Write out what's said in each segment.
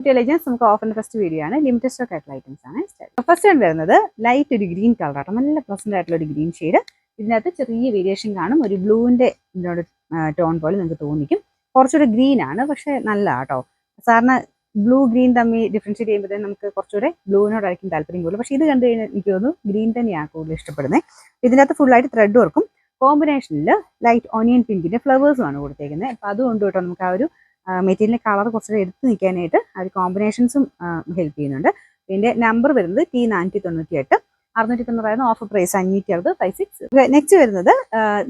Intelligence നമുക്ക് ഓഫറിന്റെ first video ആണ്. Limited stock ആയിട്ടുള്ള ഐറ്റംസ് ആണ്. ഫസ്റ്റ് ആണ് വരുന്നത് ലൈറ്റ് ഒരു ഗ്രീൻ കളർ ആട്ടോ, നല്ല പ്ലസന്റ് ആയിട്ടുള്ള ഒരു ഗ്രീൻ ഷെയ്ഡ്. ഇതിനകത്ത് ചെറിയ വേരിയേഷൻ കാണും, ഒരു ബ്ലൂവിന്റെ ഇതിനോട് ടോൺ പോലെ നിങ്ങൾക്ക് തോന്നിക്കും. കുറച്ചുകൂടെ ഗ്രീൻ ആണ്, പക്ഷെ നല്ല കേട്ടോ. സാറിന് ബ്ലൂ ഗ്രീൻ തമ്മിൽ ഡിഫറൻഷിയേറ്റ് ചെയ്യുമ്പോഴത്തേക്കും നമുക്ക് കുറച്ചുകൂടെ ബ്ലൂവിനോടായിരിക്കും താല്പര്യം കൂടുതൽ. പക്ഷേ ഇത് കണ്ടു കഴിഞ്ഞാൽ എനിക്ക് തോന്നുന്നു ഗ്രീൻ തന്നെയാണ് കൂടുതൽ ഇഷ്ടപ്പെടുന്നത്. ഇതിനകത്ത് ഫുള്ളായിട്ട് ത്രെഡ് വർക്കും കോമ്പിനേഷനിൽ ലൈറ്റ് ഓണിയൻ പിങ്കിന്റെ ഫ്ലവേഴ്സുമാണ് കൊടുത്തേക്കുന്നത്. അപ്പം അതുകൊണ്ട് കേട്ടോ നമുക്ക് ആ ഒരു മെറ്റീരിയലിന്റെ കളർ കുറച്ചുകൂടെ എടുത്ത് നിൽക്കാനായിട്ട് ആ ഒരു കോമ്പിനേഷൻസും ഹെൽപ്പ് ചെയ്യുന്നുണ്ട്. ഇതിന്റെ നമ്പർ വരുന്നത് T498, 690 ഓഫർ പ്രൈസ് 560 56. നെക്സ്റ്റ് വരുന്നത്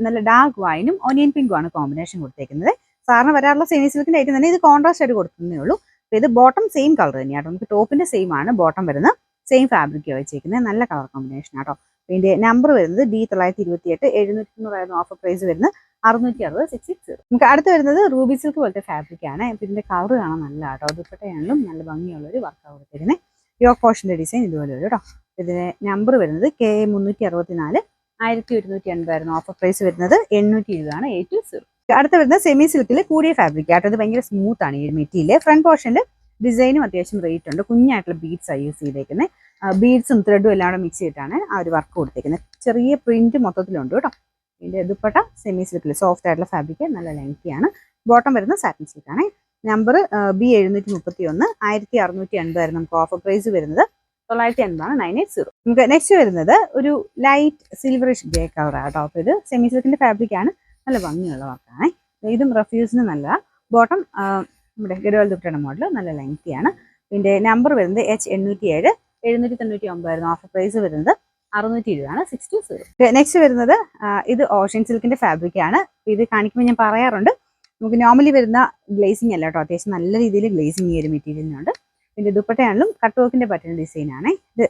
നല്ല ഡാർക്ക് വൈനും ഓണിയൻ പിങ്കും ആണ് കോമ്പിനേഷൻ കൊടുത്തേക്കുന്നത്. സാറിന് വരാറുള്ള സെമി സിൽക്കിന്റെ ഐറ്റം തന്നെ, ഇത് കോൺട്രാസ്റ്റ് ആയിട്ട് കൊടുക്കുന്നേ ഉള്ളൂ. ഇത് ബോട്ടം സെയിം കളർ തന്നെയാണ്. നമുക്ക് ടോപ്പിന്റെ സെയിം ആണ്, ബോട്ടം വരുന്നത് സെയിം ഫാബ്രിക് വെച്ചേക്കുന്നത്. നല്ല കളർ കോമ്പിനേഷൻ ആട്ടോ. ഇതിന്റെ നമ്പർ വരുന്നത് D928, 790 ഓഫർ പ്രൈസ് വരുന്നത് 660 66. നമുക്ക് അടുത്ത് വരുന്നത് റൂബി സിൽക്ക് പോലത്തെ ഫാബ്രിക് ആണ്. ഇതിന്റെ കളർ കാണാൻ നല്ല കേട്ടോ. ദുപ്പട്ടയാണെങ്കിലും നല്ല ഭംഗിയുള്ള ഒരു വർക്കാണ് കൊടുത്തിരുന്നത്. യോക്ക് പോർഷന്റെ ഡിസൈൻ ഇതുപോലെ വരും കേട്ടോ. ഇതിന്റെ നമ്പർ വരുന്നത് K364, 1180 ഓഫർ പ്രൈസ് വരുന്നത് 820 ആണ്. 820. അടുത്ത വരുന്നത് സെമി സിൽക്കിൽ കൂടിയ ഫാബ്രിക് ആട്ടോ. ഇത് ഭയങ്കര സ്മൂത്ത് ആണ് ഈ മെറ്റീരിയൽ. ഫ്രണ്ട് പോർഷനിൽ ഡിസൈനും അത്യാവശ്യം റേറ്റ് ഉണ്ട്. കുഞ്ഞായിട്ടുള്ള ബീഡ്സ് ആണ് യൂസ് ചെയ്തേക്കുന്നത്. ബീഡ്സും ത്രെഡും എല്ലാം കൂടെ മിക്സ് ചെയ്തിട്ടാണ് ആ ഒരു വർക്ക് കൊടുത്തേക്കുന്നത്. ചെറിയ പ്രിന്റ് മൊത്തത്തിലുണ്ട് കേട്ടോ. ഇതിന്റെ ദുപ്പട്ട സെമി സിൽക്കിൽ സോഫ്റ്റ് ആയിട്ടുള്ള ഫാബ്രിക്, നല്ല ലെങ്തിയാണ്. ബോട്ടം വരുന്ന സാറ്റിൻ സിൽക്ക് ആണ്. നമ്പർ B731, 1680 നമുക്ക് ഓഫർ പ്രൈസ് വരുന്നത് 980 ആണ്. 980. നമുക്ക് നെക്സ്റ്റ് വരുന്നത് ഒരു ലൈറ്റ് സിൽവറിഷ് ഗ്രേ കളർ ആട്ടോ. അപ്പോൾ ഇത് സെമി സിൽക്കിന്റെ ഫാബ്രിക് ആണ്, നല്ല ഭംഗിയുള്ള വർക്കാണ്. ഇതും റഫ്യൂസിന് നല്ല. ബോട്ടം നമ്മുടെ ഗഡോൾ ദുപ്പട്ടയുടെ മോഡൽ, നല്ല ലെങ്തിയാണ്. ഇതിന്റെ നമ്പർ വരുന്നത് H807, 799 ഓഫർ പ്രൈസ് വരുന്നത് 620 ആണ്. 620. നെക്സ്റ്റ് വരുന്നത് ഇത് ഓഷ്യൻ സിൽക്കിന്റെ ഫാബ്രിക് ആണ്. ഇത് കാണിക്കുമ്പോൾ ഞാൻ പറയാറുണ്ട്, നമുക്ക് നോർമലി വരുന്ന ഗ്ലേസിംഗ് അല്ല കേട്ടോ, അത്യാവശ്യം നല്ല രീതിയിൽ ഗ്ലേസിംഗ് ഈ ഒരു മെറ്റീരിയലിനുണ്ട്. ഇതിന്റെ ദുപ്പട്ടയാണെങ്കിലും കട്ട് വർക്കിന്റെ പറ്റുന്ന ഡിസൈൻ ആണ്. ഇത്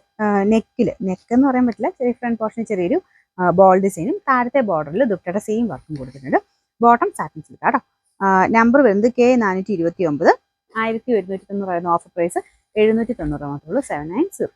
നെക്ക് എന്ന് പറയാൻ പറ്റില്ല, ചെറിയ ഫ്രണ്ട് പോർഷനിൽ ചെറിയൊരു ബോൾ ഡിസൈനും താഴത്തെ ബോർഡറിൽ ദുപ്പട്ടയുടെ സെയിം വർക്കും കൊടുത്തിട്ടുണ്ട്. ബോട്ടം സാറ്റിൻ സിൽക്ക് കേട്ടോ. നമ്പർ വരുന്നത് K429, 1190 ഓഫർ പ്രൈസ് 790 മാത്രമേ ഉള്ളൂ. 790.